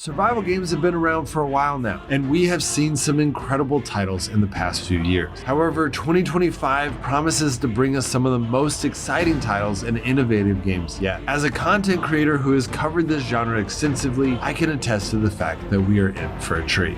Survival games have been around for a while now, and we have seen some incredible titles in the past few years. However, 2025 promises to bring us some of the most exciting titles and innovative games yet. As a content creator who has covered this genre extensively, I can attest to the fact that we are in for a treat.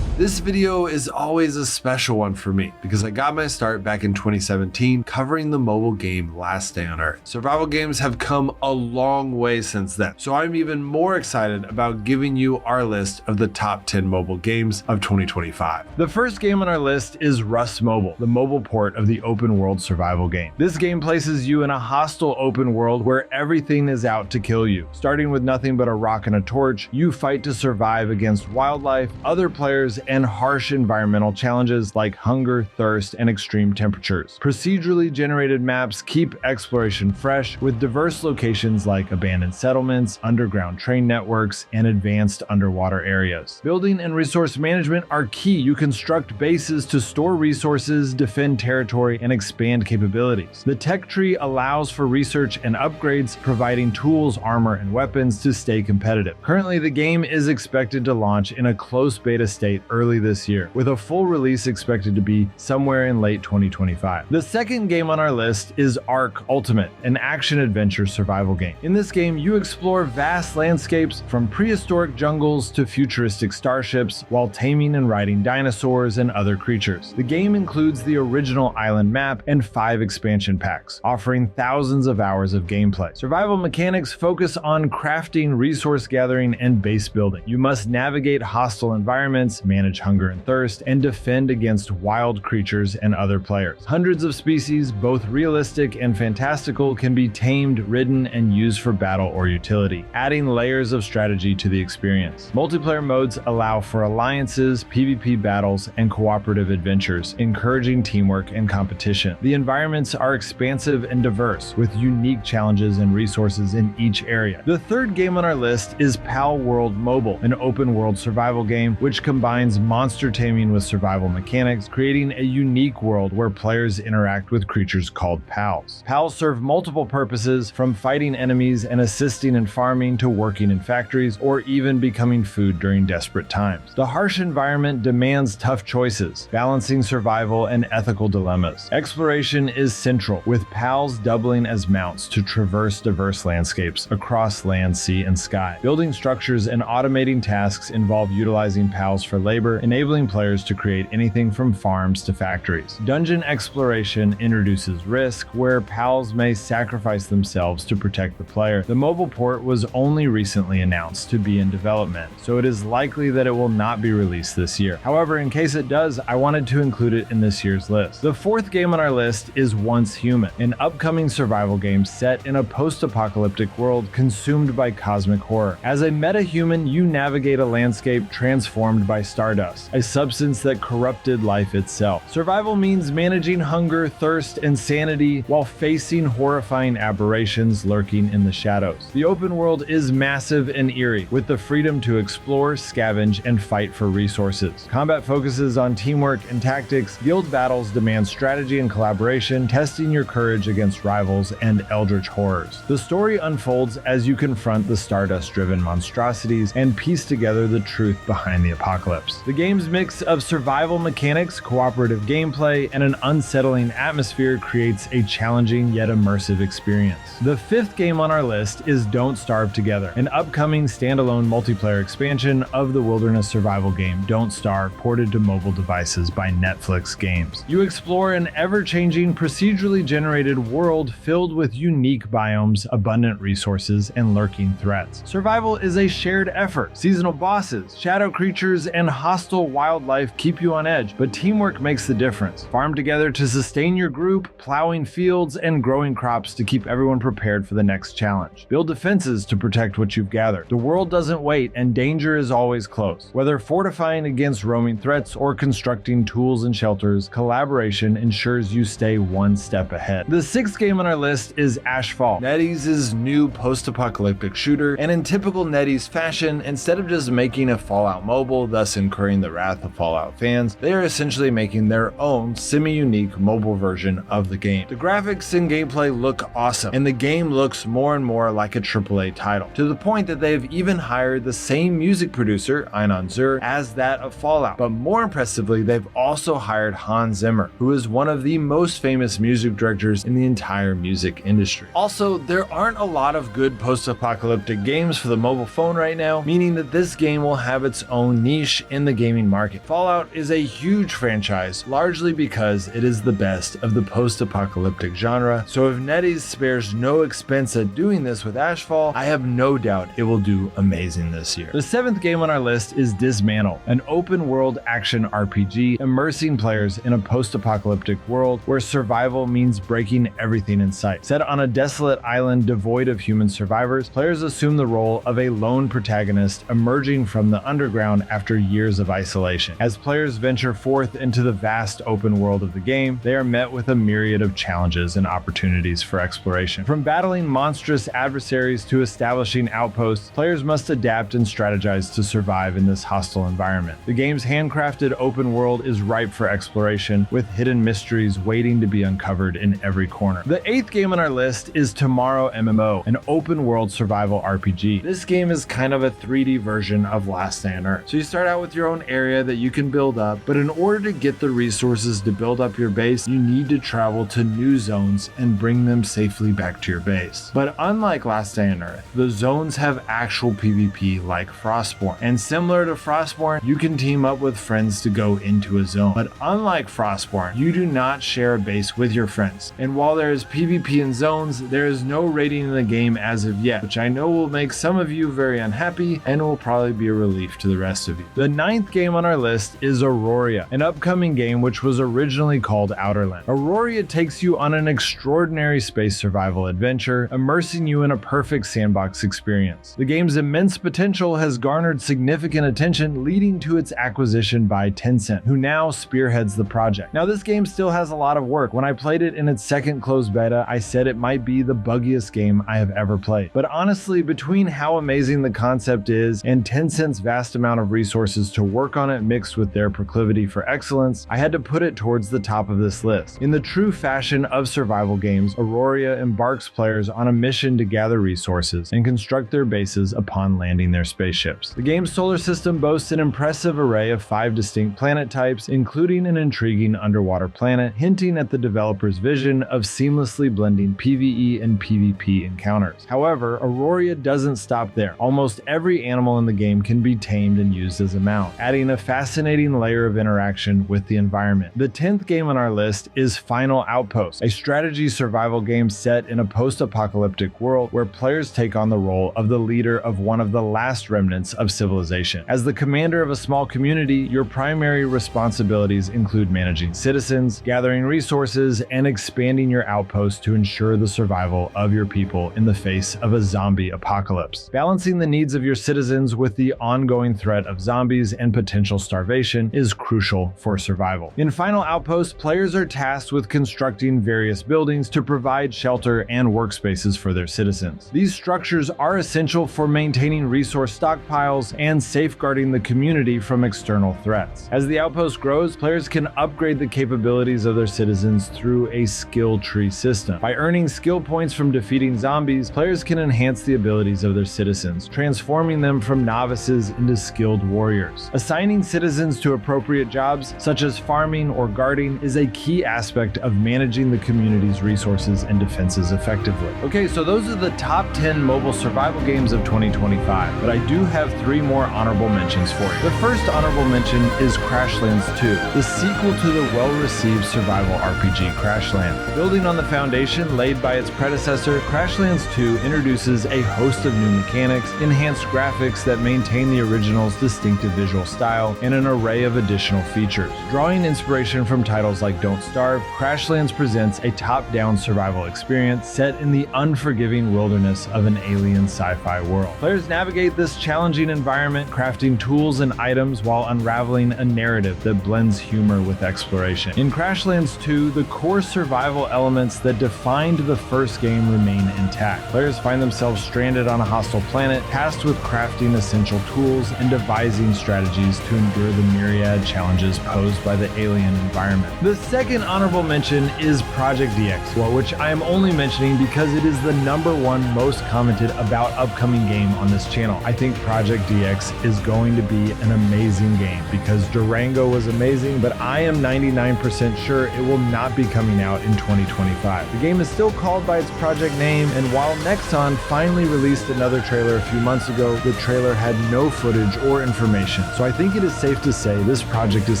This video is always a special one for me because I got my start back in 2017 covering the mobile game Last Day on Earth. Survival games have come a long way since then, so I'm even more excited about giving you our list of the top 10 mobile games of 2025. The first game on our list is Rust Mobile, the mobile port of the open world survival game. This game places you in a hostile open world where everything is out to kill you. Starting with nothing but a rock and a torch, you fight to survive against wildlife, other players, and harsh environmental challenges like hunger, thirst, and extreme temperatures. Procedurally generated maps keep exploration fresh with diverse locations like abandoned settlements, underground train networks, and advanced underwater areas. Building and resource management are key. You construct bases to store resources, defend territory, and expand capabilities. The tech tree allows for research and upgrades, providing tools, armor, and weapons to stay competitive. Currently, the game is expected to launch in a close beta state early this year, with a full release expected to be somewhere in late 2025. The second game on our list is Ark Ultimate, an action-adventure survival game. In this game, you explore vast landscapes from prehistoric jungles to futuristic starships while taming and riding dinosaurs and other creatures. The game includes the original island map and 5 expansion packs, offering thousands of hours of gameplay. Survival mechanics focus on crafting, resource gathering, and base building. You must navigate hostile environments, manage hunger and thirst, and defend against wild creatures and other players. Hundreds of species, both realistic and fantastical, can be tamed, ridden, and used for battle or utility, adding layers of strategy to the experience. Multiplayer modes allow for alliances, PvP battles, and cooperative adventures, encouraging teamwork and competition. The environments are expansive and diverse, with unique challenges and resources in each area. The third game on our list is Palworld Mobile, an open-world survival game which combines monster taming with survival mechanics, creating a unique world where players interact with creatures called pals. Pals serve multiple purposes, from fighting enemies and assisting in farming to working in factories or even becoming food during desperate times. The harsh environment demands tough choices, balancing survival and ethical dilemmas. Exploration is central, with pals doubling as mounts to traverse diverse landscapes across land, sea, and sky. Building structures and automating tasks involve utilizing pals for labor, enabling players to create anything from farms to factories. Dungeon exploration introduces risk, where pals may sacrifice themselves to protect the player. The mobile port was only recently announced to be in development, so it is likely that it will not be released this year. However, in case it does, I wanted to include it in this year's list. The fourth game on our list is Once Human, an upcoming survival game set in a post-apocalyptic world consumed by cosmic horror. As a meta-human, you navigate a landscape transformed by stardust, a substance that corrupted life itself. Survival means managing hunger, thirst, and sanity while facing horrifying aberrations lurking in the shadows. The open world is massive and eerie, with the freedom to explore, scavenge, and fight for resources. Combat focuses on teamwork and tactics. Guild battles demand strategy and collaboration, testing your courage against rivals and eldritch horrors. The story unfolds as you confront the stardust-driven monstrosities and piece together the truth behind the apocalypse. The game's mix of survival mechanics, cooperative gameplay, and an unsettling atmosphere creates a challenging yet immersive experience. The fifth game on our list is Don't Starve Together, an upcoming standalone multiplayer expansion of the wilderness survival game Don't Starve, ported to mobile devices by Netflix Games. You explore an ever-changing, procedurally generated world filled with unique biomes, abundant resources, and lurking threats. Survival is a shared effort. Seasonal bosses, shadow creatures, and hostile wildlife keep you on edge, but teamwork makes the difference. Farm together to sustain your group, plowing fields and growing crops to keep everyone prepared for the next challenge. Build defenses to protect what you've gathered. The world doesn't wait, and danger is always close. Whether fortifying against roaming threats or constructing tools and shelters, collaboration ensures you stay one step ahead. The sixth game on our list is Ashfall, NetEase's new post-apocalyptic shooter, and in typical NetEase fashion, instead of just making a Fallout mobile, thus incurring the wrath of Fallout fans, they are essentially making their own semi-unique mobile version of the game. The graphics and gameplay look awesome, and the game looks more and more like a AAA title, to the point that they've even hired the same music producer, Einon Zur, as that of Fallout. But more impressively, they've also hired Hans Zimmer, who is one of the most famous music directors in the entire music industry. Also, there aren't a lot of good post-apocalyptic games for the mobile phone right now, meaning that this game will have its own niche in the gaming market. Fallout is a huge franchise, largely because it is the best of the post-apocalyptic genre, so if NetEase spares no expense at doing this with Ashfall, I have no doubt it will do amazing this year. The 7th game on our list is Dysmantle, an open-world action RPG immersing players in a post-apocalyptic world where survival means breaking everything in sight. Set on a desolate island devoid of human survivors, players assume the role of a lone protagonist emerging from the underground after years of isolation. As players venture forth into the vast open world of the game, they are met with a myriad of challenges and opportunities for exploration. From battling monstrous adversaries to establishing outposts, players must adapt and strategize to survive in this hostile environment. The game's handcrafted open world is ripe for exploration, with hidden mysteries waiting to be uncovered in every corner. The 8th game on our list is Tomorrow MMO, an open world survival RPG. This game is kind of a 3D version of Last Day on Earth. So you start out with your own area that you can build up, but in order to get the resources to build up your base, you need to travel to new zones and bring them safely back to your base. But unlike Last Day on Earth, the zones have actual PvP like Frostborn. And similar to Frostborn, you can team up with friends to go into a zone. But unlike Frostborn, you do not share a base with your friends. And while there is PvP in zones, there is no rating in the game as of yet, which I know will make some of you very unhappy and will probably be a relief to the rest of you. The 9th game on our list is Auroria, an upcoming game which was originally called Outerland. Auroria takes you on an extraordinary space survival adventure, immersing you in a perfect sandbox experience. The game's immense potential has garnered significant attention, leading to its acquisition by Tencent, who now spearheads the project. Now, this game still has a lot of work. When I played it in its second closed beta, I said it might be the buggiest game I have ever played. But honestly, between how amazing the concept is and Tencent's vast amount of resources to work on it mixed with their proclivity for excellence, I had to put it towards the top of this list. In the true fashion of survival games, Auroria embarks players on a mission to gather resources and construct their bases upon landing their spaceships. The game's solar system boasts an impressive array of 5 distinct planet types, including an intriguing underwater planet, hinting at the developer's vision of seamlessly blending PvE and PvP encounters. However, Auroria doesn't stop there. Almost every animal in the game can be tamed and used as a mount, adding a fascinating layer of interaction with the environment. The 10th game on our list is Final Outpost, a strategy survival game set in a post-apocalyptic world where players take on the role of the leader of one of the last remnants of civilization. As the commander of a small community, your primary responsibilities include managing citizens, gathering resources, and expanding your outpost to ensure the survival of your people in the face of a zombie apocalypse. Balancing the needs of your citizens with the ongoing threat of zombies and potential starvation is crucial for survival. In Final Outpost, players are tasked with constructing various buildings to provide shelter and workspaces for their citizens. These structures are essential for maintaining resource stockpiles and safeguarding the community from external threats. As the outpost grows, players can upgrade the capabilities of their citizens through a skill tree system. By earning skill points from defeating zombies, players can enhance the abilities of their citizens, transforming them from novices into skilled warriors. Assigning citizens to appropriate jobs, such as farming or guarding, is a key aspect of managing the community's resources and defenses effectively. Okay, so those are the top 10 mobile survival games of 2025, but I do have 3 more honorable mentions for you. The first honorable mention is Crashlands 2, the sequel to the well-received survival RPG Crashlands. Building on the foundation laid by its predecessor, Crashlands 2 introduces a host of new mechanics, enhanced graphics that maintain the original's distinctive visual style, and an array of additional features. Drawing inspiration from titles like Don't Starve, Crashlands presents a top-down survival experience set in the unforgiving wilderness of an alien sci-fi world. Players navigate this challenging environment, crafting tools and items while unraveling a narrative that blends humor with exploration. In Crashlands 2, the core survival elements that defined the first game remain intact. Players find themselves stranded on a hostile planet, tasked with crafting essential tools and devising strategies strategies to endure the myriad challenges posed by the alien environment. The second honorable mention is Project DX, which I am only mentioning because it is the #1 most commented about upcoming game on this channel. I think Project DX is going to be an amazing game because Durango was amazing, but I am 99% sure it will not be coming out in 2025. The game is still called by its project name, and while Nexon finally released another trailer a few months ago, the trailer had no footage or information, so I think it is safe to say this project is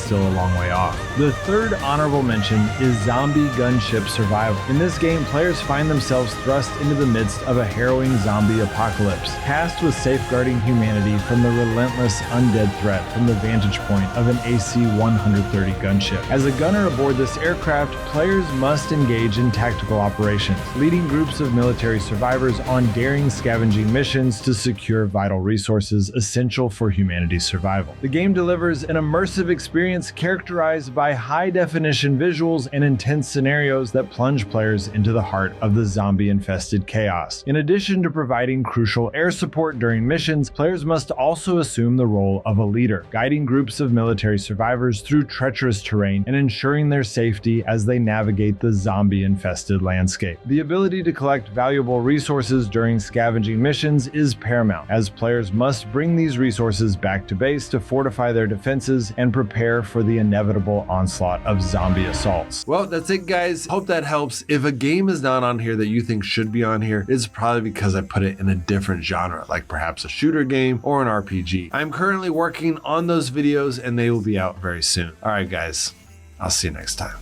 still a long way off. The third honorable mention is Zombie Gunship Survival. In this game, players find themselves thrust into the midst of a harrowing zombie apocalypse, tasked with safeguarding humanity from the relentless undead threat from the vantage point of an AC-130 gunship. As a gunner aboard this aircraft, players must engage in tactical operations, leading groups of military survivors on daring scavenging missions to secure vital resources essential for humanity's survival. The game delivers an immersive experience characterized by high-definition visuals and intense scenarios that plunge players into the heart of the zombie-infested chaos. In addition to providing crucial air support during missions, players must also assume the role of a leader, guiding groups of military survivors through treacherous terrain and ensuring their safety as they navigate the zombie-infested landscape. The ability to collect valuable resources during scavenging missions is paramount, as players must bring these resources back to base to fortify their defenses and prepare for the inevitable onslaught of zombie assaults. Well, that's it, guys. Hope that helps. If a game is not on here that you think should be on here, it's probably because I put it in a different genre, like perhaps a shooter game or an RPG. I'm currently working on those videos and they will be out very soon. All right, guys, I'll see you next time.